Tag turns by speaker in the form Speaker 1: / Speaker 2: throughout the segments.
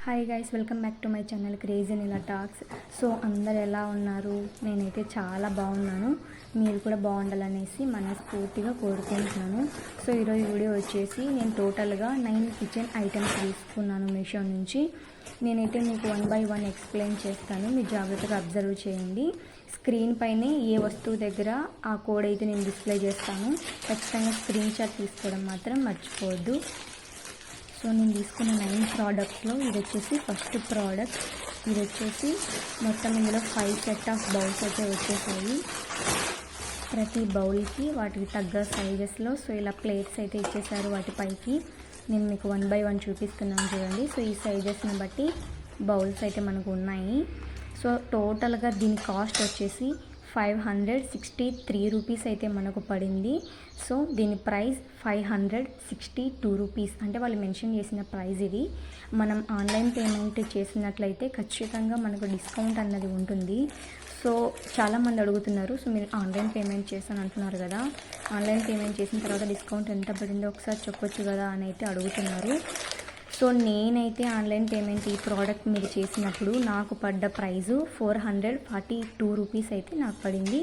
Speaker 1: Hi guys, welcome back to my channel crazy Neela talks. So అందరు ఎలా ఉన్నారు? నేనైతే చాలా బాగున్నాను. మీరు కూడా బాగుండాలనేసి మనస్ఫూర్తిగా కోరుకుంటున్నాను. సో ఈరోజు వీడియో వచ్చేసి నేను టోటల్గా 9 కిచెన్ ఐటమ్స్ తీసుకున్నాను మీషో నుంచి. నేనైతే మీకు 1 by 1 ఎక్స్ప్లెయిన్ చేస్తాను, మీరు జాగ్రత్తగా అబ్జర్వ్ చేయండి. స్క్రీన్ పైనే ఏ వస్తువు దగ్గర ఆ కోడ్ అయితే నేను డిస్ప్లే చేస్తాను. ఖచ్చితంగా స్క్రీన్ షాట్ తీసుకోవడం మాత్రం మర్చిపోవద్దు. సో నేను తీసుకున్న 9 ప్రోడక్ట్స్లో ఇది వచ్చేసి ఫస్ట్ ప్రోడక్ట్. ఇది వచ్చేసి మొత్తం ఇందులో 5 సెట్ ఆఫ్ బౌల్స్ అయితే వచ్చేసాయి. ప్రతి బౌల్కి వాటికి తగ్గ సైజెస్లో సో ఇలా ప్లేట్స్ అయితే ఇచ్చేసారు. వాటిపైకి నేను మీకు 1 by 1 చూపిస్తున్నాను చూడండి. సో ఈ సైజెస్ని బట్టి బౌల్స్ అయితే మనకు ఉన్నాయి. సో టోటల్గా దీని కాస్ట్ వచ్చేసి 563 రూపీస్ అయితే మనకు పడింది. సో దీని ప్రైస్ 562 రూపీస్, అంటే వాళ్ళు మెన్షన్ చేసిన ప్రైస్ ఇది. మనం ఆన్లైన్ పేమెంట్ చేసినట్లయితే ఖచ్చితంగా మనకు డిస్కౌంట్ అన్నది ఉంటుంది. సో చాలామంది అడుగుతున్నారు, సో మీరు ఆన్లైన్ పేమెంట్ చేశాను అంటున్నారు కదా, ఆన్లైన్ పేమెంట్ చేసిన తర్వాత డిస్కౌంట్ ఎంత పడిందో ఒకసారి చెప్పొచ్చు కదా అని అయితే అడుగుతున్నారు. సో నేనైతే ఆన్లైన్ పేమెంట్ ఈ ప్రోడక్ట్ మీరు చేసినప్పుడు నాకు పడ్డ ప్రైజు 442 రూపీస్ అయితే నాకు పడింది.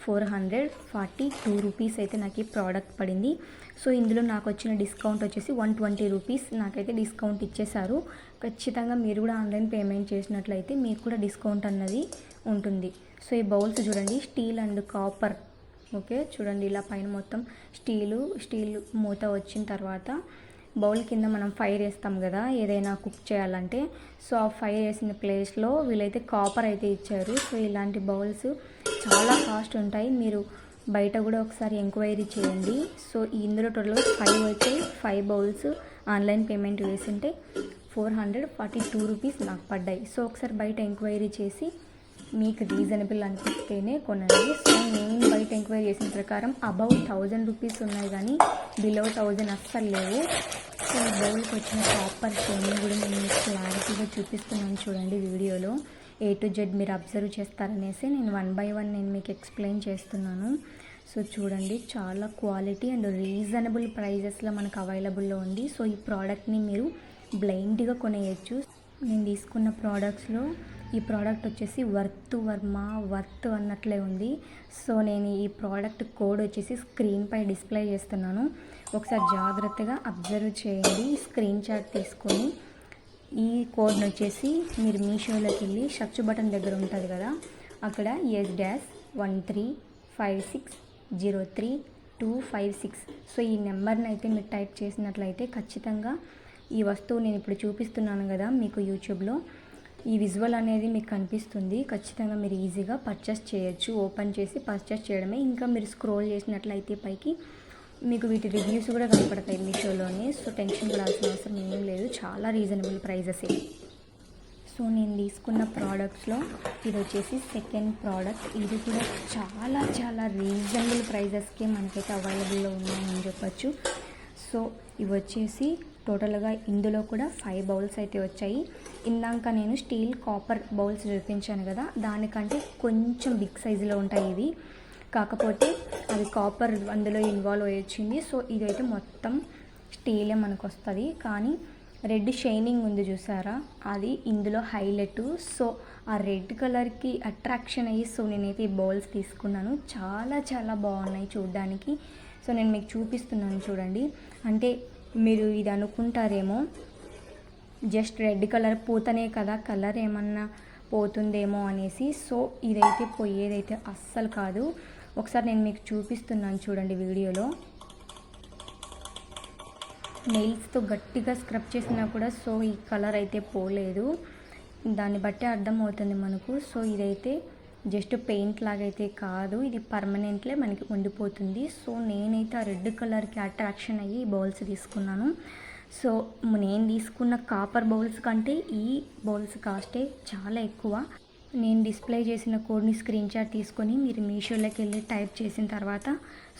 Speaker 1: 442 రూపీస్ అయితే నాకు ఈ ప్రోడక్ట్ పడింది. సో ఇందులో నాకు వచ్చిన డిస్కౌంట్ వచ్చేసి 120 రూపీస్ నాకైతే డిస్కౌంట్ ఇచ్చేశారు. ఖచ్చితంగా మీరు కూడా ఆన్లైన్ పేమెంట్ చేసినట్లయితే మీకు కూడా డిస్కౌంట్ అన్నది ఉంటుంది. సో ఈ బౌల్స్ చూడండి, స్టీల్ అండ్ కాపర్. ఓకే చూడండి, ఇలా పైన మొత్తం స్టీల్ మూత వచ్చిన తర్వాత బౌల్ కింద మనం ఫైర్ వేస్తాం కదా ఏదైనా కుక్ చేయాలంటే, సో ఆ ఫైర్ వేసిన ప్లేస్లో వీళ్ళైతే కాపర్ అయితే ఇచ్చారు. సో ఇలాంటి బౌల్స్ చాలా కాస్ట్ ఉంటాయి, మీరు బయట కూడా ఒకసారి ఎంక్వైరీ చేయండి. సో ఇందులో టోటల్గా 5 వచ్చాయి. 5 బౌల్స్ ఆన్లైన్ పేమెంట్ వేసింటే 442 రూపీస్ నాకు పడ్డాయి. సో ఒకసారి బయట ఎంక్వైరీ చేసి మీకు రీజనబుల్ అనిపిస్తేనే కొనండి. సో నేను బయట ఎంక్వైరీ చేసిన ప్రకారం అబౌవ్ 1000 రూపీస్ ఉన్నాయి, కానీ బిలో 1000 అస్సలు లేవు. సో ఈ బౌల్కి వచ్చిన కాపర్ షేనింగ్ కూడా నేను మీకు క్లారిటీగా చూపిస్తున్నాను చూడండి వీడియోలో. A to Z మీరు అబ్జర్వ్ చేస్తారనేసి నేను 1 by 1 నేను మీకు ఎక్స్ప్లెయిన్ చేస్తున్నాను. సో చూడండి, చాలా క్వాలిటీ అండ్ రీజనబుల్ ప్రైజెస్లో మనకు అవైలబుల్లో ఉంది. సో ఈ ప్రోడక్ట్ని మీరు బ్లైండ్గా కొనేయచ్చు. నేను తీసుకున్న ప్రోడక్ట్స్లో ఈ ప్రోడక్ట్ వచ్చేసి వర్త్ అన్నట్లే ఉంది. సో నేను ఈ ప్రోడక్ట్ కోడ్ వచ్చేసి స్క్రీన్పై డిస్ప్లే చేస్తున్నాను, ఒకసారి జాగ్రత్తగా అబ్జర్వ్ చేయండి. స్క్రీన్ షాట్ తీసుకొని ఈ కోడ్ని వచ్చేసి మీరు మీషోలోకి వెళ్ళి సర్చ్ బటన్ దగ్గర ఉంటుంది కదా, అక్కడ S-135603256 సో ఈ నెంబర్ని అయితే మీరు టైప్ చేసినట్లయితే ఖచ్చితంగా ఈ వస్తువు నేను ఇప్పుడు చూపిస్తున్నాను కదా మీకు యూట్యూబ్లో, ఈ విజువల్ అనేది మీకు కనిపిస్తుంది. ఖచ్చితంగా మీరు ఈజీగా పర్చేస్ చేయొచ్చు. ఓపెన్ చేసి పర్చేస్ చేయడమే. ఇంకా మీరు స్క్రోల్ చేసినట్లయితే పైకి మీకు వీటి రివ్యూస్ కూడా కనపడతాయి మీషోలోనే. సో టెన్షన్ పడాల్సిన అవసరం ఏం లేదు, చాలా రీజనబుల్ ప్రైజెస్. సో నేను తీసుకున్న ప్రోడక్ట్స్లో ఇది వచ్చేసి సెకండ్ ప్రోడక్ట్. ఇది కూడా చాలా రీజనబుల్ ప్రైజెస్కే మనకైతే అవైలబుల్లో ఉన్నాయని చెప్పచ్చు. సో ఇవి వచ్చేసి టోటల్గా ఇందులో కూడా 5 బౌల్స్ అయితే వచ్చాయి. ఇందాక నేను స్టీల్ కాపర్ బౌల్స్ చూపించాను కదా, దానికంటే కొంచెం బిగ్ సైజులో ఉంటాయి ఇవి, కాకపోతే అది కాపర్ అందులో ఇన్వాల్వ్ అయ్యి వచ్చింది. సో ఇదైతే మొత్తం స్టీలే మనకు వస్తుంది, కానీ రెడ్ షైనింగ్ ఉంది చూసారా, అది ఇందులో హైలైట్. సో ఆ రెడ్ కలర్కి అట్రాక్షన్ అయ్యి సో నేనైతే ఈ బౌల్స్ తీసుకున్నాను. చాలా బాగున్నాయి చూడడానికి. సో నేను మీకు చూపిస్తున్నాను చూడండి. అంటే మీరు ఇది అనుకుంటారేమో జస్ట్ రెడ్ కలర్ పూతనే కదా, కలర్ ఏమన్నా పోతుందేమో అనేసి. సో ఇదైతే పోయేదైతే అస్సలు కాదు. ఒకసారి నేను మీకు చూపిస్తున్నాను చూడండి వీడియోలో. నెయిల్స్తో గట్టిగా స్క్రబ్ చేసినా కూడా సో ఈ కలర్ అయితే పోలేదు, దాన్ని బట్టి అర్థమవుతుంది మనకు. సో ఇదైతే జస్ట్ పెయింట్ లాగైతే కాదు, ఇది పర్మనెంట్లే మనకి ఉండిపోతుంది. సో నేనైతే ఆ రెడ్ కలర్కి అట్రాక్షన్ అయ్యి ఈ బౌల్స్ తీసుకున్నాను. సో నేను తీసుకున్న కాపర్ బౌల్స్ కంటే ఈ బౌల్స్ కాస్టే చాలా ఎక్కువ. నేను డిస్ప్లే చేసిన కోడ్ని స్క్రీన్ షాట్ తీసుకొని మీరు మీషోలోకి వెళ్ళి టైప్ చేసిన తర్వాత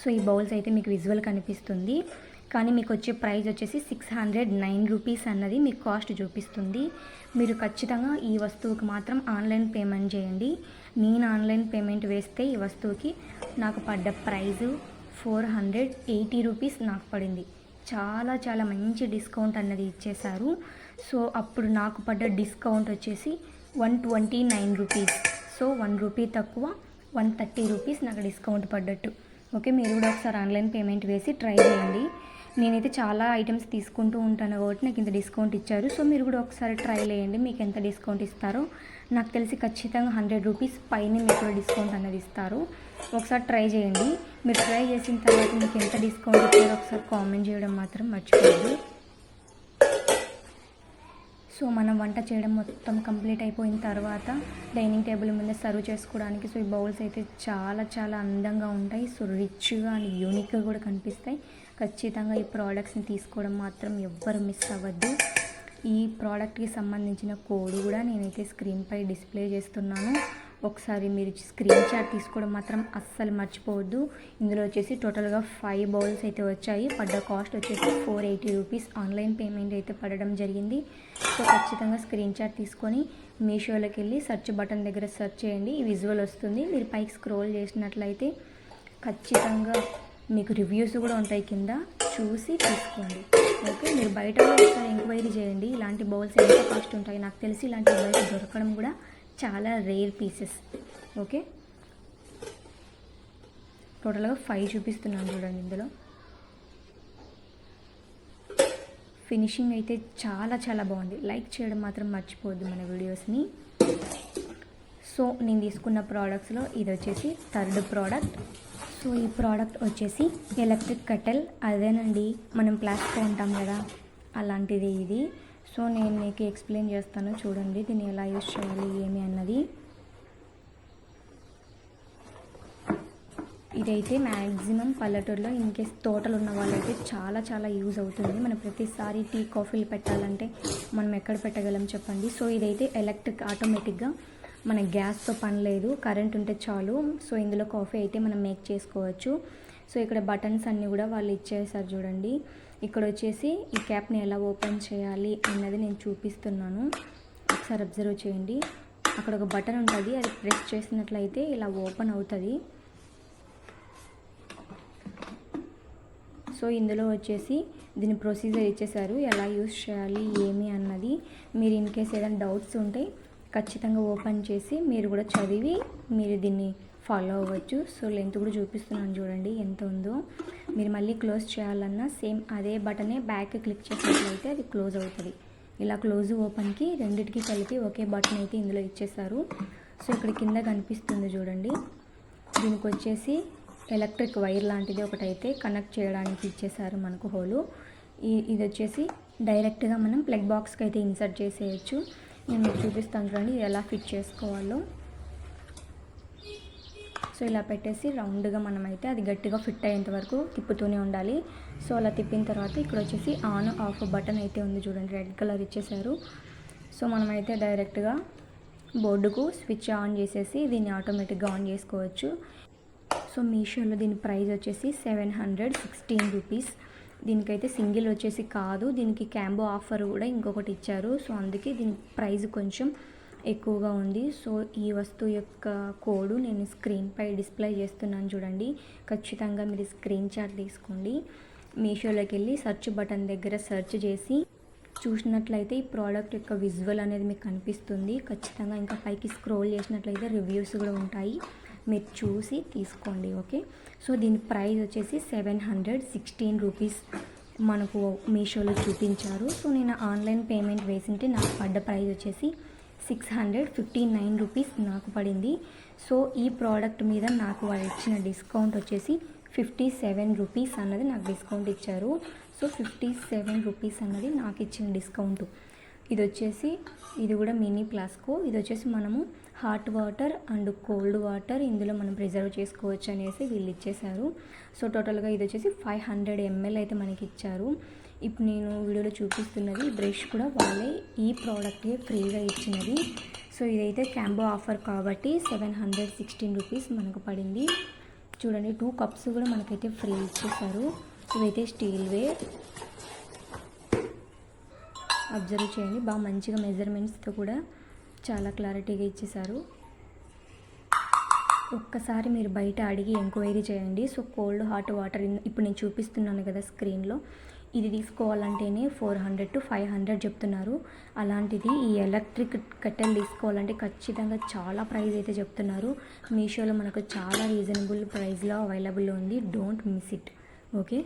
Speaker 1: సో ఈ బౌల్స్ అయితే మీకు విజువల్ కనిపిస్తుంది, కానీ మీకు వచ్చే ప్రైస్ వచ్చేసి 609 రూపీస్ అన్నది మీకు కాస్ట్ చూపిస్తుంది. మీరు ఖచ్చితంగా ఈ వస్తువుకి మాత్రం ఆన్లైన్ పేమెంట్ చేయండి. నేను ఆన్లైన్ పేమెంట్ వేస్తే ఈ వస్తువుకి నాకు పడ్డ ప్రైజు 480 రూపీస్ నాకు పడింది. చాలా మంచి డిస్కౌంట్ అన్నది ఇచ్చేశారు. సో అప్పుడు నాకు పడ్డ డిస్కౌంట్ వచ్చేసి 129 రూపీస్. సో 1 రూపీ తక్కువ, 130 రూపీస్ నాకు డిస్కౌంట్ పడ్డట్టు. ఓకే, మీరు కూడా ఒకసారి ఆన్లైన్ పేమెంట్ వేసి ట్రై చేయండి. నేనైతే చాలా ఐటమ్స్ తీసుకుంటూ ఉంటాను కాబట్టి నాకు ఇంత డిస్కౌంట్ ఇచ్చారు. సో మీరు కూడా ఒకసారి ట్రై చేయండి, మీకు ఎంత డిస్కౌంట్ ఇస్తారో. నాకు తెలిసి ఖచ్చితంగా 100 రూపీస్ పైన మీకు డిస్కౌంట్ అనేది ఇస్తారు. ఒకసారి ట్రై చేయండి. మీరు ట్రై చేసిన తర్వాత మీకు ఎంత డిస్కౌంట్ ఇస్తారో ఒకసారి కామెంట్ చేయడం మాత్రం మర్చిపోవద్దు. సో మనం వంట చేయడం మొత్తం కంప్లీట్ అయిపోయిన తర్వాత డైనింగ్ టేబుల్ మీద సర్వ్ చేసుకోవడానికి సో ఈ బౌల్స్ అయితే చాలా చాలా అందంగా ఉంటాయి. సో రిచ్గా అండ్ యూనిక్గా కూడా కనిపిస్తాయి. ఖచ్చితంగా ఈ ప్రోడక్ట్స్ని తీసుకోవడం మాత్రం ఎవ్వరు మిస్ అవ్వద్దు. ఈ ప్రోడక్ట్కి సంబంధించిన కోడ్ కూడా నేనైతే స్క్రీన్పై డిస్ప్లే చేస్తున్నాను. ఒకసారి మీరు స్క్రీన్ షాట్ తీసుకోవడం మాత్రం అస్సలు మర్చిపోవద్దు. ఇందులో వచ్చేసి టోటల్గా 5 బౌల్స్ అయితే వచ్చాయి. పడ్డ కాస్ట్ వచ్చేసి 480 రూపీస్ ఆన్లైన్ పేమెంట్ అయితే పడడం జరిగింది. సో ఖచ్చితంగా స్క్రీన్ షాట్ తీసుకొని మీషోలోకి వెళ్ళి సెర్చ్ బటన్ దగ్గర సెర్చ్ చేయండి, ఈ విజువల్ వస్తుంది. మీరు పైకి స్క్రోల్ చేసినట్లయితే ఖచ్చితంగా మీకు రివ్యూస్ కూడా ఉంటాయి, కింద చూసి తీసుకోండి. ఓకే, మీరు బయట కూడా ఒకసారి ఎంక్వైరీ చేయండి ఇలాంటి బౌల్స్ ఎంత కాస్ట్ ఉంటాయి. నాకు తెలిసి ఇలాంటి బయట దొరకడం కూడా చాలా రేర్ పీసెస్. ఓకే, టోటల్గా 5 చూపిస్తున్నాను చూడండి. ఇందులో ఫినిషింగ్ అయితే చాలా చాలా బాగుంది. లైక్ చేయడం మాత్రం మర్చిపోవద్దు మన వీడియోస్ని. సో నేను తీసుకున్న ప్రోడక్ట్స్లో ఇది వచ్చేసి 3rd ప్రోడక్ట్. సో ఈ ప్రోడక్ట్ వచ్చేసి ఎలక్ట్రిక్ కట్టెల్, అదేనండి మనం ప్లాస్టిక్ ఉంటాం కదా అలాంటిది ఇది. సో నేను మీకు ఎక్స్ప్లెయిన్ చేస్తాను చూడండి దీన్ని ఎలా యూజ్ చేయాలి ఏమి అన్నది. ఇదైతే మ్యాక్సిమం పల్లెటూరులో ఇన్కేస్ తోటలు ఉన్న వాళ్ళైతే చాలా చాలా యూజ్ అవుతుంది. మనం ప్రతిసారి టీ కాఫీలు పెట్టాలంటే మనం ఎక్కడ పెట్టగలం చెప్పండి. సో ఇదైతే ఎలక్ట్రిక్, ఆటోమేటిక్గా మన గ్యాస్తో పని లేదు, కరెంట్ ఉంటే చాలు. సో ఇందులో కాఫీ అయితే మనం మేక్ చేసుకోవచ్చు. సో ఇక్కడ బటన్స్ అన్నీ కూడా వాళ్ళు ఇచ్చేసారు చూడండి. ఇక్కడ వచ్చేసి ఈ క్యాప్ని ఎలా ఓపెన్ చేయాలి అన్నది నేను చూపిస్తున్నాను, ఒకసారి అబ్జర్వ్ చేయండి. అక్కడ ఒక బటన్ ఉంటుంది, అది ప్రెస్ చేసినట్లయితే ఇలా ఓపెన్ అవుతుంది. సో ఇందులో వచ్చేసి దీని ప్రొసీజర్ ఇచ్చేసారు, ఎలా యూజ్ చేయాలి ఏమి అన్నది. మీరు ఇన్ కేస్ ఏదైనా డౌట్స్ ఉంటే ఖచ్చితంగా ఓపెన్ చేసి మీరు కూడా చదివి మీరు దీన్ని ఫాలో అవ్వచ్చు. సో లెంత్ కూడా చూపిస్తున్నాను చూడండి ఎంత ఉందో. మీరు మళ్ళీ క్లోజ్ చేయాలన్నా సేమ్ అదే బటనే బ్యాక్ క్లిక్ చేసినట్లయితే అది క్లోజ్ అవుతుంది. ఇలా క్లోజ్ ఓపెన్కి రెండింటికి కలిపి ఒకే బటన్ అయితే ఇందులో ఇచ్చేసారు. సో ఇక్కడ కింద కనిపిస్తుంది చూడండి, దీనికి వచ్చేసి ఎలక్ట్రిక్ వైర్ లాంటిది ఒకటైతే కనెక్ట్ చేయడానికి ఇచ్చేసారు మనకు హోలు. ఇది వచ్చేసి డైరెక్ట్గా మనం ప్లగ్ బాక్స్కి అయితే ఇన్సర్ట్ చేసేయచ్చు. నేను మీకు చూపిస్తాను చూడండి ఎలా ఫిట్ చేసుకోవాలో. సో ఇలా పెట్టేసి రౌండ్గా మనమైతే అది గట్టిగా ఫిట్ అయ్యేంత వరకు తిప్పుతూనే ఉండాలి. సో అలా తిప్పిన తర్వాత ఇక్కడ వచ్చేసి ఆన్ ఆఫ్ బటన్ అయితే ఉంది చూడండి, రెడ్ కలర్ ఇచ్చేసారు. సో మనమైతే డైరెక్ట్గా బోర్డుకు స్విచ్ ఆన్ చేసేసి దీన్ని ఆటోమేటిక్గా ఆన్ చేసుకోవచ్చు. సో మీషోలో దీని ప్రైస్ వచ్చేసి 716 రూపీస్. దీనికైతే సింగిల్ వచ్చేసి కాదు, దీనికి క్యాంబో ఆఫర్ కూడా ఇంకొకటి ఇచ్చారు. సో అందుకే దీని ప్రైస్ కొంచెం ఎక్కువగా ఉంది. సో ఈ వస్తువు యొక్క కోడ్ నేను స్క్రీన్పై డిస్ప్లే చేస్తున్నాను చూడండి, ఖచ్చితంగా మీరు స్క్రీన్ షాట్ తీసుకోండి. మీషోలోకి వెళ్ళి సెర్చ్ బటన్ దగ్గర సెర్చ్ చేసి చూసినట్లయితే ఈ ప్రోడక్ట్ యొక్క విజువల్ అనేది మీకు కనిపిస్తుంది. ఖచ్చితంగా ఇంకా పైకి స్క్రోల్ చేసినట్లయితే రివ్యూస్ కూడా ఉంటాయి, మీరు చూసి తీసుకోండి. ఓకే, సో దీని ప్రైస్ వచ్చేసి 716 రూపీస్ మనకు మీషోలో చూపించారు. సో నేను ఆన్లైన్ పేమెంట్ వేసింటే నాకు పడ్డ ప్రైస్ వచ్చేసి 659 రూపీస్ నాకు పడింది. సో ఈ ప్రోడక్ట్ మీద నాకు వాళ్ళు ఇచ్చిన డిస్కౌంట్ వచ్చేసి 57 రూపీస్ అన్నది నాకు డిస్కౌంట్ ఇచ్చారు. సో 57 రూపీస్ అన్నది నాకు ఇచ్చిన డిస్కౌంట్. ఇది వచ్చేసి ఇది కూడా మినీ ఫ్లాస్క్. ఇది వచ్చేసి మనము hot water and cold water ఇందులో మనం ప్రిజర్వ్ చేసుకోవచ్చు అనేసి వీళ్ళు ఇచ్చేసారు. సో టోటల్గా ఇది వచ్చేసి 500 ml అయితే మనకి ఇచ్చారు. ఇప్పుడు నేను వీడియోలో చూపిస్తున్నది బ్రష్ కూడా వాళ్ళే ఈ ప్రోడక్ట్కి ఫ్రీగా ఇచ్చినది. సో ఇదైతే క్యాంబో ఆఫర్ కాబట్టి 716 రూపీస్ మనకు పడింది. చూడండి 2 కప్స్ కూడా మనకైతే ఫ్రీ ఇచ్చేసారు. ఇవైతే స్టీల్వే, అబ్జర్వ్ చేయండి, బాగా మంచిగా మెజర్మెంట్స్తో కూడా చాలా క్లారిటీగా ఇచ్చేసారు. ఒక్కసారి మీరు బయట అడిగి ఎంక్వైరీ చేయండి. సో కోల్డ్ హాట్ వాటర్ ఇప్పుడు నేను చూపిస్తున్నాను కదా స్క్రీన్లో, ఇది తీసుకోవాలంటేనే 400 to 500 చెప్తున్నారు. అలాంటిది ఈ ఎలక్ట్రిక్ కట్టెలు తీసుకోవాలంటే ఖచ్చితంగా చాలా ప్రైస్ అయితే చెప్తున్నారు. మీషోలో మనకు చాలా రీజనబుల్ ప్రైస్లో అవైలబుల్లో ఉంది. Don't miss it. Okay,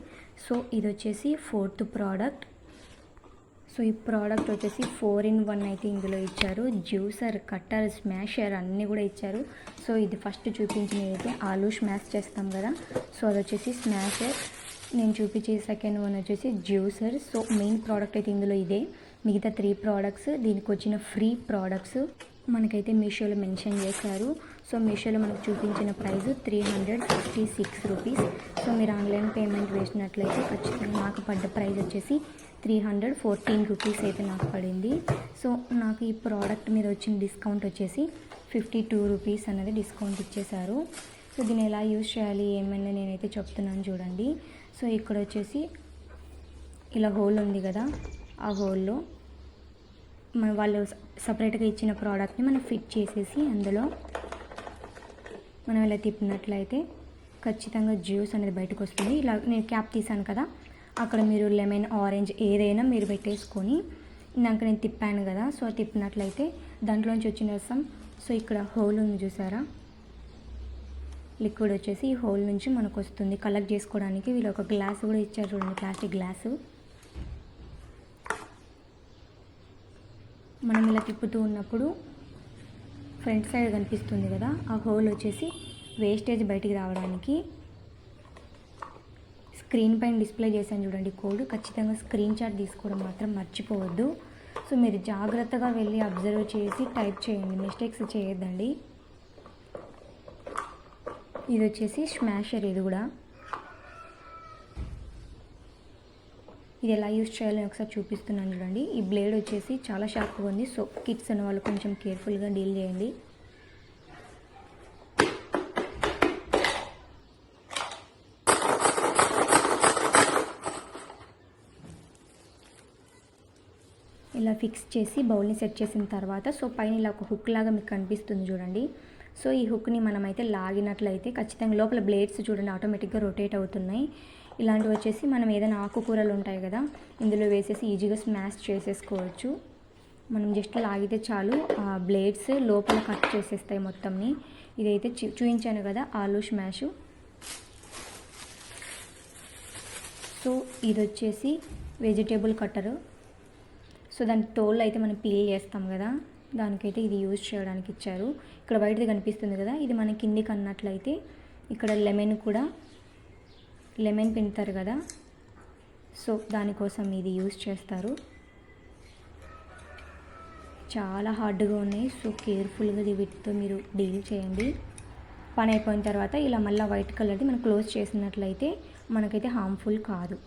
Speaker 1: so ఇది వచ్చేసి 4th ప్రోడక్ట్. సో ఈ ప్రోడక్ట్ వచ్చేసి 4-in-1 అయితే ఇందులో ఇచ్చారు. జ్యూసర్, కట్టర్, స్మాషర్ అన్నీ కూడా ఇచ్చారు. సో ఇది ఫస్ట్ చూపించినది అయితే ఆలూ స్మాష్ చేస్తాం కదా, సో అది వచ్చేసి స్మాషర్. నేను చూపించే సెకండ్ వన్ వచ్చేసి జ్యూసర్. సో మెయిన్ ప్రోడక్ట్ అయితే ఇందులో ఇదే. మిగతా 3 ప్రోడక్ట్స్ దీనికి వచ్చిన ఫ్రీ ప్రోడక్ట్స్ మనకైతే మీషోలో మెన్షన్ చేశారు. సో మీషోలో మనకు చూపించిన ప్రైస్ 366 రూపీస్. సో మీరు ఆన్లైన్ పేమెంట్ వేసినట్లయితే ఖచ్చితంగా నాకు పడ్డ ప్రైస్ వచ్చేసి 314 రూపీస్ అయితే నాకు పడింది. సో నాకు ఈ ప్రోడక్ట్ మీద వచ్చిన డిస్కౌంట్ వచ్చేసి 52 రూపీస్ అనేది డిస్కౌంట్ ఇచ్చేశారు. సో దీన్ని ఎలా యూజ్ చేయాలి ఏమైనా నేనైతే చెప్తున్నాను చూడండి. సో ఇక్కడ వచ్చేసి ఇలా హోల్ ఉంది కదా, ఆ హోల్లో మన వాళ్ళు సపరేట్గా ఇచ్చిన ప్రోడక్ట్ని మనం ఫిట్ చేసేసి అందులో మనం ఇలా తిప్పినట్లయితే ఖచ్చితంగా జ్యూస్ అనేది బయటకు వస్తుంది. ఇలా నేను క్యాప్ తీసాను కదా, అక్కడ మీరు లెమన్, ఆరెంజ్ ఏదైనా మీరు పెట్టేసుకొని ఇందాక నేను తిప్పాను కదా, సో తిప్పినట్లయితే దాంట్లోంచి వచ్చిన రసం. సో ఇక్కడ హోల్ ఉంది చూసారా, లిక్విడ్ వచ్చేసి ఈ హోల్ నుంచి మనకు వస్తుంది. కలెక్ట్ చేసుకోవడానికి వీళ్ళు ఒక గ్లాస్ కూడా ఇచ్చారు చూడండి, ప్లాస్టిక్ గ్లాసు. మనం ఇలా తిప్పుతూ ఉన్నప్పుడు ఫ్రంట్ సైడ్ కనిపిస్తుంది కదా, ఆ హోల్ వచ్చేసి వేస్టేజ్ బయటికి రావడానికి. స్క్రీన్ పైన డిస్ప్లే చేశాను చూడండి కోడ్, ఖచ్చితంగా స్క్రీన్ షాట్ తీసుకోవడం మాత్రం మర్చిపోవద్దు. సో మీరు జాగ్రత్తగా వెళ్ళి అబ్జర్వ్ చేసి టైప్ చేయండి, మిస్టేక్స్ చేయొద్దండి. ఇది వచ్చేసి స్మాషర్. ఇది కూడా ఇది ఎలా యూజ్ చేయాలని ఒకసారి చూపిస్తున్నాను చూడండి. ఈ బ్లేడ్ వచ్చేసి చాలా షార్ప్గా ఉంది. సో కిడ్స్ అన్న వాళ్ళు కొంచెం కేర్ఫుల్గా డీల్ చేయండి. ఇలా ఫిక్స్ చేసి బౌల్ని సెట్ చేసిన తర్వాత సో పైన ఇలా ఒక హుక్ లాగా మీకు కనిపిస్తుంది చూడండి. సో ఈ హుక్ని మనమైతే లాగినట్లయితే ఖచ్చితంగా లోపల బ్లేడ్స్ చూడండి ఆటోమేటిక్గా రొటేట్ అవుతున్నాయి. ఇలాంటివి వచ్చేసి మనం ఏదైనా ఆకుకూరలు ఉంటాయి కదా, ఇందులో వేసేసి ఈజీగా స్మాష్ చేసేసుకోవచ్చు. మనం జస్ట్ లాగితే చాలు, ఆ బ్లేడ్స్ లోపల కట్ చేసేస్తాయి మొత్తంని. ఇదైతే చూపించాను కదా ఆలూ స్మాష్. సో ఇది వచ్చేసి వెజిటేబుల్ కట్టరు. సో దాని తోళ్ళు అయితే మనం పీల్ చేస్తాం కదా, దానికైతే ఇది యూజ్ చేయడానికి ఇచ్చారు. ఇక్కడ బయటది కనిపిస్తుంది కదా, ఇది మన కిందికి అన్నట్లయితే ఇక్కడ లెమన్ పిండుతారు కదా, సో దానికోసం ఇది యూజ్ చేస్తారు. చాలా హార్డ్గా ఉన్నాయి. సో కేర్ఫుల్గా వీటితో మీరు డీల్ చేయండి. పని అయిపోయిన తర్వాత ఇలా మళ్ళీ వైట్ కలర్ది మనం క్లోజ్ చేసినట్లయితే మనకైతే హార్మ్ఫుల్ కాదు.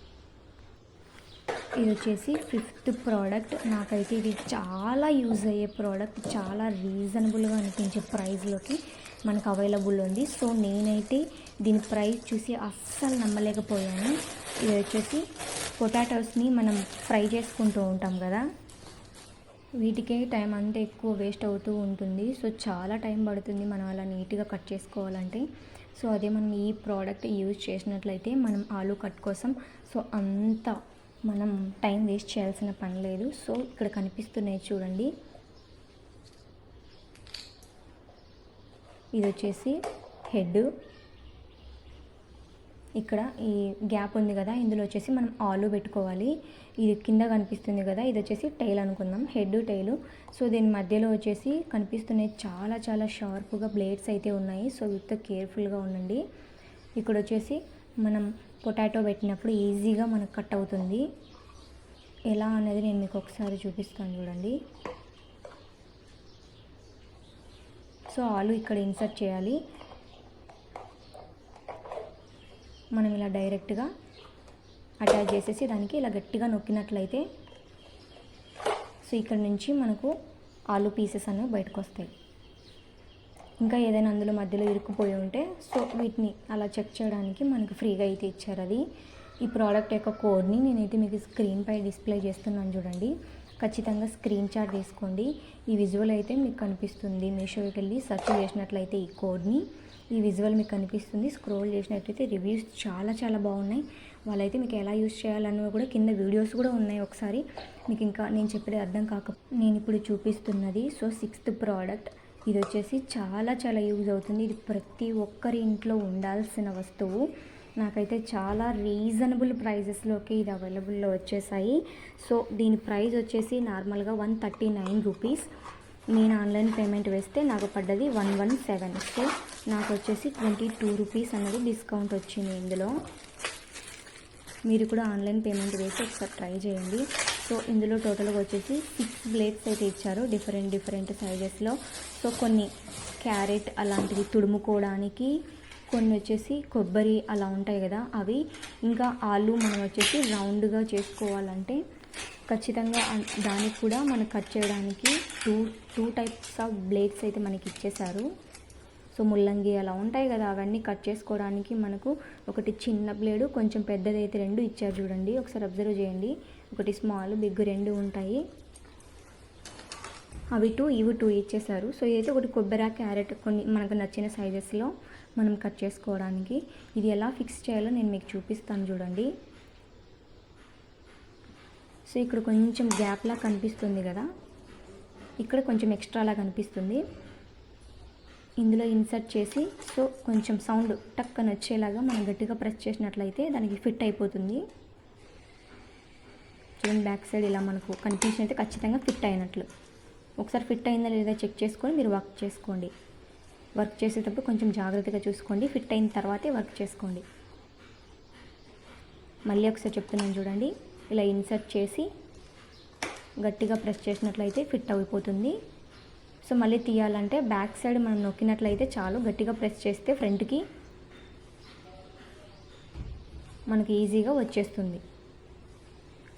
Speaker 1: ఇది వచ్చేసి 5th ప్రోడక్ట్. నాకైతే ఇది చాలా యూజ్ అయ్యే ప్రోడక్ట్, చాలా రీజనబుల్గా అనిపించే ప్రైస్లోకి మనకు అవైలబుల్ ఉంది. సో నేనైతే దీని ప్రైస్ చూసి అస్సలు నమ్మలేకపోయాను. ఇది వచ్చేసి పొటాటోస్ని మనం ఫ్రై చేసుకుంటూ ఉంటాం కదా, వీటికే టైం అంతా ఎక్కువ వేస్ట్ అవుతూ ఉంటుంది. సో చాలా టైం పడుతుంది మనం అలా నీట్గా కట్ చేసుకోవాలంటే. సో అదే మనం ఈ ప్రోడక్ట్ యూజ్ చేసినట్లయితే మనం ఆలూ కట్ కోసం సో అంత మనం టైం వేస్ట్ చేయాల్సిన పని లేదు. సో ఇక్కడ కనిపిస్తున్నాయి చూడండి, ఇది వచ్చేసి హెడ్. ఇక్కడ ఈ గ్యాప్ ఉంది కదా, ఇందులో వచ్చేసి మనం ఆలు పెట్టుకోవాలి. ఇది కింద కనిపిస్తుంది కదా, ఇది వచ్చేసి టైల్ అనుకుందాం, హెడ్ టైలు. సో దీని మధ్యలో వచ్చేసి కనిపిస్తున్నాయి చాలా చాలా షార్ప్గా బ్లేడ్స్ అయితే ఉన్నాయి. సో వీటితో కేర్ఫుల్గా ఉండండి. ఇక్కడ వచ్చేసి మనం పొటాటో పెట్టినప్పుడు ఈజీగా మనకు కట్ అవుతుంది. ఎలా అనేది నేను మీకు ఒకసారి చూపిస్తాను చూడండి. సో ఆలు ఇక్కడ ఇన్సర్ట్ చేయాలి. మనం ఇలా డైరెక్ట్గా అటాచ్ చేసేసి దానికి ఇలా గట్టిగా నొక్కినట్లయితే సో ఇక్కడ నుంచి మనకు ఆలు పీసెస్ అనేవి బయటకు వస్తాయి. ఇంకా ఏదైనా అందులో మధ్యలో ఇరుక్కుపోయి ఉంటే సో వీటిని అలా చెక్ చేయడానికి మనకు ఫ్రీగా అయితే ఇచ్చారు. అది ఈ ప్రోడక్ట్ యొక్క కోడ్ని నేనైతే మీకు స్క్రీన్ పై డిస్ప్లే చేస్తున్నాను చూడండి. ఖచ్చితంగా స్క్రీన్ షాట్ తీసుకోండి. ఈ విజువల్ అయితే మీకు కనిపిస్తుంది. మీషోకి వెళ్ళి సెర్చ్ చేసినట్లయితే ఈ కోడ్ని, ఈ విజువల్ మీకు కనిపిస్తుంది. స్క్రోల్ చేసినట్లయితే రివ్యూస్ చాలా చాలా బాగున్నాయి. వాళ్ళైతే మీకు ఎలా యూజ్ చేయాలన్నవి కూడా కింద వీడియోస్ కూడా ఉన్నాయి. ఒకసారి మీకు ఇంకా నేను చెప్పేది అర్థం కాక నేను ఇప్పుడు చూపిస్తున్నది సో 6th ప్రోడక్ట్. ఇది వచ్చేసి చాలా చాలా యూజ్ అవుతుంది. ఇది ప్రతి ఒక్కరి ఇంట్లో ఉండాల్సిన వస్తువు. నాకైతే చాలా రీజనబుల్ ప్రైజెస్లోకి ఇది అవైలబుల్లో వచ్చేసాయి. సో దీని ప్రైస్ వచ్చేసి నార్మల్గా 139 రూపీస్. నేను ఆన్లైన్ పేమెంట్ వేస్తే నాకు పడ్డది 117. సో నాకు వచ్చేసి 22 రూపీస్ అన్నది డిస్కౌంట్ వచ్చింది ఇందులో. మీరు కూడా ఆన్లైన్ పేమెంట్ వేసి ఒకసారి ట్రై చేయండి. సో ఇందులో టోటల్గా వచ్చేసి 6 బ్లేడ్స్ అయితే ఇచ్చారు డిఫరెంట్ సైజెస్లో. సో కొన్ని క్యారెట్ అలాంటివి తుడుముకోవడానికి, కొన్ని వచ్చేసి కొబ్బరి అలా ఉంటాయి కదా అవి, ఇంకా ఆలు మనం వచ్చేసి రౌండ్గా చేసుకోవాలంటే ఖచ్చితంగా దానికి కూడా మనం కట్ చేయడానికి టూ టైప్స్ ఆఫ్ బ్లేడ్స్ అయితే మనకి ఇచ్చేశారు. సో ముల్లంగి అలా ఉంటాయి కదా అవన్నీ కట్ చేసుకోవడానికి మనకు ఒకటి చిన్న బ్లేడు, కొంచెం పెద్దది అయితే 2 ఇచ్చారు చూడండి. ఒకసారి అబ్జర్వ్ చేయండి. ఒకటి స్మాల్ బిగ్ 2 ఉంటాయి. అవి 2 ఇవి 2 ఇచ్చేసారు. సో ఇదైతే ఒకటి కొబ్బరి క్యారెట్ కొన్ని మనకు నచ్చిన సైజెస్లో మనం కట్ చేసుకోవడానికి. ఇది ఎలా ఫిక్స్ చేయాలో నేను మీకు చూపిస్తాను చూడండి. సో ఇక్కడ కొంచెం గ్యాప్లా కనిపిస్తుంది కదా, ఇక్కడ కొంచెం ఎక్స్ట్రాలా కనిపిస్తుంది. ఇందులో ఇన్సర్ట్ చేసి సో కొంచెం సౌండ్ టక్కన వచ్చేలాగా మనం గట్టిగా ప్రెస్ చేసినట్లయితే దానికి ఫిట్ అయిపోతుంది. చూడండి బ్యాక్ సైడ్ ఇలా మనకు కనిపించిన అయితే ఖచ్చితంగా ఫిట్ అయినట్లు. ఒకసారి ఫిట్ అయిందా లేదా చెక్ చేసుకొని మీరు వర్క్ చేసుకోండి. వర్క్ చేసేటప్పుడు కొంచెం జాగ్రత్తగా చూసుకోండి. ఫిట్ అయిన తర్వాతే వర్క్ చేసుకోండి. మళ్ళీ ఒకసారి చెప్తున్నాను చూడండి. ఇలా ఇన్సర్ట్ చేసి గట్టిగా ప్రెస్ చేసినట్లయితే ఫిట్ అయిపోతుంది. సో మళ్ళీ తీయాలంటే బ్యాక్ సైడ్ మనం నొక్కినట్లయితే చాలు, గట్టిగా ప్రెస్ చేస్తే ఫ్రంట్కి మనకి ఈజీగా వచ్చేస్తుంది.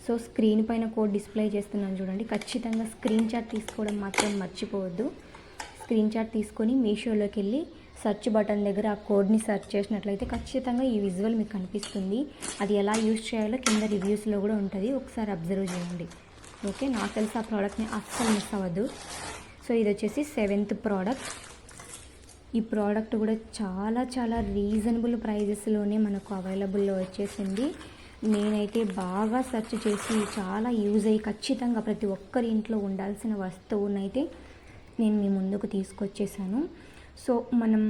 Speaker 1: సో స్క్రీన్ పైన కోడ్ డిస్ప్లే చేస్తున్నాను చూడండి. ఖచ్చితంగా స్క్రీన్ షాట్ తీసుకోవడం మాత్రం మర్చిపోవద్దు. స్క్రీన్ షాట్ తీసుకొని మీషోలోకి వెళ్ళి సెర్చ్ బటన్ దగ్గర ఆ కోడ్ని సెర్చ్ చేసినట్లయితే ఖచ్చితంగా ఈ విజువల్ మీకు కనిపిస్తుంది. అది ఎలా యూజ్ చేయాలో కింద రివ్యూస్లో కూడా ఉంటుంది. ఒకసారి అబ్జర్వ్ చేయండి. ఓకే, నాకు తెలిసి ఆ ప్రోడక్ట్ని అస్సలు మిస్ అవ్వద్దు. సో ఇది వచ్చేసి 7th ప్రోడక్ట్. ఈ ప్రోడక్ట్ కూడా చాలా చాలా రీజనబుల్ ప్రైజెస్లోనే మనకు అవైలబుల్లో వచ్చేసింది. నేనైతే బాగా సెర్చ్ చేసి చాలా యూజ్ అయ్యి ఖచ్చితంగా ప్రతి ఒక్కరి ఇంట్లో ఉండాల్సిన వస్తువునైతే నేను మీ ముందుకు తీసుకొచ్చేసాను. సో మనం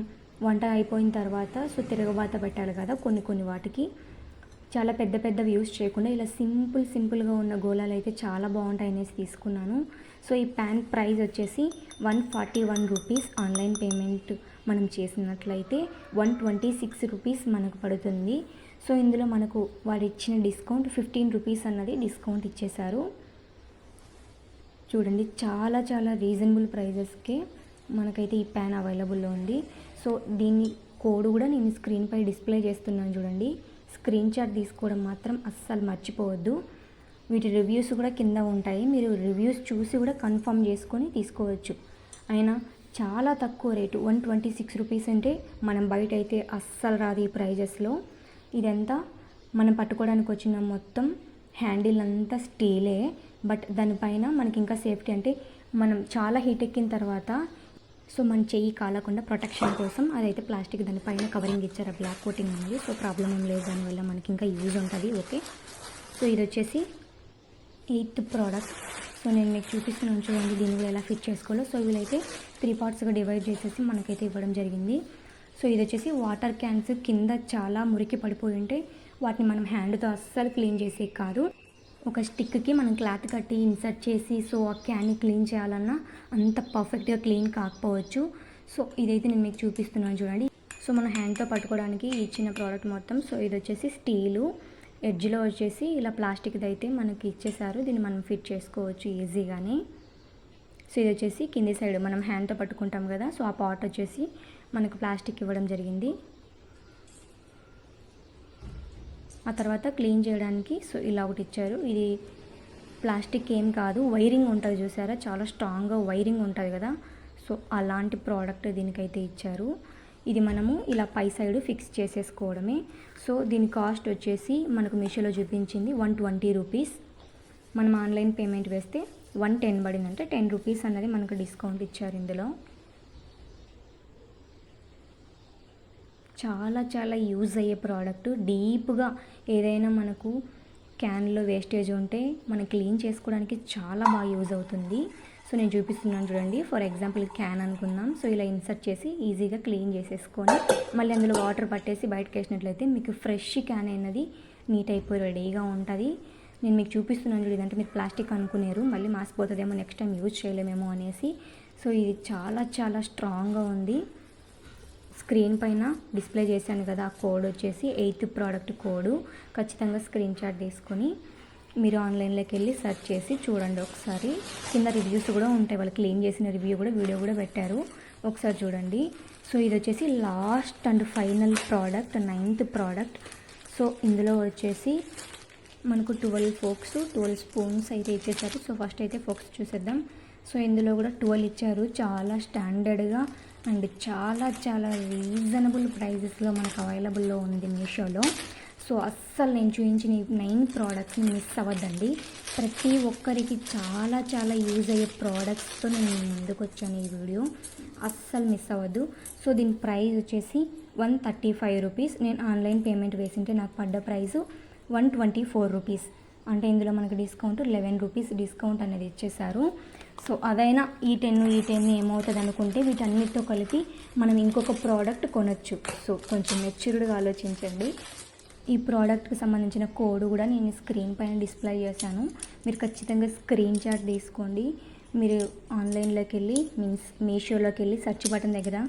Speaker 1: వంట అయిపోయిన తర్వాత సో తిరగబాత పెట్టాలి కదా కొన్ని వాటికి. చాలా పెద్ద యూస్ చేయకుండా ఇలా సింపుల్గా ఉన్న గోళాలు అయితే చాలా బాగుంటాయి అనేసి తీసుకున్నాను. సో ఈ ప్యాన్ ప్రైస్ వచ్చేసి 141 రూపీస్. ఆన్లైన్ పేమెంట్ మనం చేసినట్లయితే 126 రూపీస్ మనకు పడుతుంది. సో ఇందులో మనకు వాడు ఇచ్చిన డిస్కౌంట్ 15 రూపీస్ అన్నది డిస్కౌంట్ ఇచ్చేశారు. చూడండి చాలా చాలా రీజనబుల్ ప్రైజెస్కే మనకైతే ఈ ప్యాన్ అవైలబుల్లో ఉంది. సో దీని కోడ్ కూడా నేను స్క్రీన్పై డిస్ప్లే చేస్తున్నాను చూడండి. స్క్రీన్ షాట్ తీసుకోవడం మాత్రం అస్సలు మర్చిపోవద్దు. వీటి రివ్యూస్ కూడా కింద ఉంటాయి. మీరు రివ్యూస్ చూసి కూడా కన్ఫర్మ్ చేసుకొని తీసుకోవచ్చు. అయినా చాలా తక్కువ రేటు 126 రూపీస్ అంటే మనం బయట అయితే అస్సలు రాదు ఈ ప్రైజెస్లో. ఇదంతా మనం పట్టుకోవడానికి వచ్చిన మొత్తం హ్యాండిల్ అంతా స్టీలే. బట్ దానిపైన మనకి ఇంకా సేఫ్టీ అంటే మనం చాలా హీట్ ఎక్కిన తర్వాత సో మన చెయ్యి కాలకుండా ప్రొటెక్షన్ కోసం అదైతే ప్లాస్టిక్ దానిపైన కవరింగ్ ఇచ్చారు. ఆ బ్లాక్ కోటింగ్ ఉంది. సో ప్రాబ్లం ఏం లేదు, దానివల్ల మనకి ఇంకా యూజ్ ఉంటుంది. ఓకే, సో ఇది వచ్చేసి 8th ప్రోడక్ట్. సో నేను మీకు చూపిస్తున్నాను చూడండి దీన్ని కూడా ఎలా ఫిట్ చేసుకోవాలో. సో వీళ్ళైతే 3 పార్ట్స్గా డివైడ్ చేసేసి మనకైతే ఇవ్వడం జరిగింది. సో ఇది వచ్చేసి వాటర్ క్యాన్స్ కింద చాలా మురికి పడిపోయి ఉంటే వాటిని మనం హ్యాండ్తో అస్సలు క్లీన్ చేసే కాదు. ఒక స్టిక్కి మనం క్లాత్ కట్టి ఇన్సర్ట్ చేసి సో ఆ క్యాన్ని క్లీన్ చేయాలన్నా అంత పర్ఫెక్ట్గా క్లీన్ కాకపోవచ్చు. సో ఇదైతే నేను మీకు చూపిస్తున్నాను చూడండి. సో మనం హ్యాండ్తో పట్టుకోవడానికి ఇచ్చిన ప్రోడక్ట్ మొత్తం. సో ఇది వచ్చేసి స్టీలు, ఎడ్జ్లో వచ్చేసి ఇలా ప్లాస్టిక్ది అయితే మనకి ఇచ్చేసారు. దీన్ని మనం ఫిట్ చేసుకోవచ్చు ఈజీగానే. సో ఇది వచ్చేసి కింది సైడ్ మనం హ్యాండ్తో పట్టుకుంటాం కదా, సో ఆ పార్ట్ వచ్చేసి మనకు ప్లాస్టిక్ ఇవ్వడం జరిగింది. ఆ తర్వాత క్లీన్ చేయడానికి సో ఇలా ఒకటి ఇచ్చారు. ఇది ప్లాస్టిక్ ఏం కాదు, వైరింగ్ ఉంటుంది చూసారా, చాలా స్ట్రాంగ్గా వైరింగ్ ఉంటుంది కదా, సో అలాంటి ప్రోడక్ట్ దీనికైతే ఇచ్చారు. ఇది మనము ఇలా పై సైడ్ ఫిక్స్ చేసేసుకోవడమే. సో దీని కాస్ట్ వచ్చేసి మనకు మీషోలో చూపించింది 120 రూపీస్. మనం ఆన్లైన్ పేమెంట్ వేస్తే 110 పడిందంటే 10 రూపీస్ అన్నది మనకు డిస్కౌంట్ ఇచ్చారు ఇందులో. చాలా చాలా యూజ్ అయ్యే ప్రోడక్ట్. డీప్గా ఏదైనా మనకు క్యాన్లో వేస్టేజ్ ఉంటే మనం క్లీన్ చేసుకోవడానికి చాలా బాగా యూజ్ అవుతుంది. సో నేను చూపిస్తున్నాను చూడండి. ఫర్ ఎగ్జాంపుల్ క్యాన్ అనుకుందాం. సో ఇలా ఇన్సర్ట్ చేసి ఈజీగా క్లీన్ చేసేసుకొని మళ్ళీ అందులో వాటర్ పట్టేసి బయటకు వేసినట్లయితే మీకు ఫ్రెష్ క్యాన్ అనేది నీట్ అయిపోయి రెడీగా ఉంటుంది. నేను మీకు చూపిస్తున్నాను చూడండి. ఇదంటే మీరు ప్లాస్టిక్ అనుకునేరు, మళ్ళీ మాసిపోతుందేమో, నెక్స్ట్ టైం యూజ్ చేయలేమేమో అనేసి. సో ఇది చాలా చాలా స్ట్రాంగ్గా ఉంది. స్క్రీన్ పైన డిస్ప్లే చేశాను కదా, ఆ కోడ్ వచ్చేసి 8th ప్రోడక్ట్ కోడ్. ఖచ్చితంగా స్క్రీన్ షాట్ తీసుకొని మీరు ఆన్లైన్లోకి వెళ్ళి సెర్చ్ చేసి చూడండి ఒకసారి. కింద రివ్యూస్ కూడా ఉంటాయి, వాళ్ళు క్లీన్ చేసిన రివ్యూ కూడా వీడియో కూడా పెట్టారు, ఒకసారి చూడండి. సో ఇది వచ్చేసి last and final product, 9th product. So ఇందులో వచ్చేసి మనకు 12 ఫోక్స్ 12 స్పూన్స్ అయితే ఇచ్చేసారు. సో ఫస్ట్ అయితే ఫోక్స్ చూసేద్దాం. సో ఇందులో కూడా 12 ఇచ్చారు, చాలా స్టాండర్డ్గా అండ్ చాలా చాలా రీజనబుల్ ప్రైజెస్లో మనకు అవైలబుల్లో ఉంది మీషోలో. సో అస్సలు నేను చూపించిన 9 ప్రోడక్ట్స్ని మిస్ అవ్వద్దండి. ప్రతి ఒక్కరికి చాలా చాలా యూజ్ అయ్యే ప్రోడక్ట్స్తో నేను ముందుకు వచ్చాను ఈ వీడియో, అస్సలు మిస్ అవ్వద్దు. సో దీని ప్రైస్ వచ్చేసి 135 రూపీస్. నేను ఆన్లైన్ పేమెంట్ వేసింటే నాకు పడ్డ ప్రైసు 124 రూపీస్. అంటే ఇందులో మనకు డిస్కౌంట్ 11 రూపీస్ డిస్కౌంట్ అనేది ఇచ్చేసారు. సో అదైనా ఈ 10 ఏమవుతుంది అనుకుంటే వీటన్నిటితో కలిపి మనం ఇంకొక ప్రోడక్ట్ కొనొచ్చు. సో కొంచెం మెచ్యూర్డ్గా ఆలోచించండి. ఈ ప్రోడక్ట్కి సంబంధించిన కోడ్ కూడా నేను స్క్రీన్ పైన డిస్ప్లే చేశాను, మీరు ఖచ్చితంగా స్క్రీన్ షాట్ తీసుకోండి. మీరు ఆన్లైన్లోకి వెళ్ళి మీషోలోకి వెళ్ళి సెర్చ్ బటన్ దగ్గర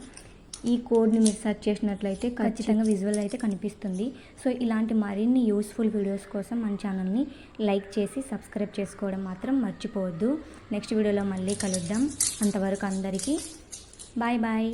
Speaker 1: ఈ కోడ్ని మీరు సెర్చ్ చేసినట్లయితే ఖచ్చితంగా విజువల్ అయితే కనిపిస్తుంది. సో ఇలాంటి మరిన్ని యూస్ఫుల్ వీడియోస్ కోసం మన ఛానల్ని లైక్ చేసి సబ్స్క్రైబ్ చేసుకోవడం మాత్రం మర్చిపోవద్దు. నెక్స్ట్ వీడియోలో మళ్ళీ కలుద్దాం. అంతవరకు అందరికీ బాయ్ బాయ్.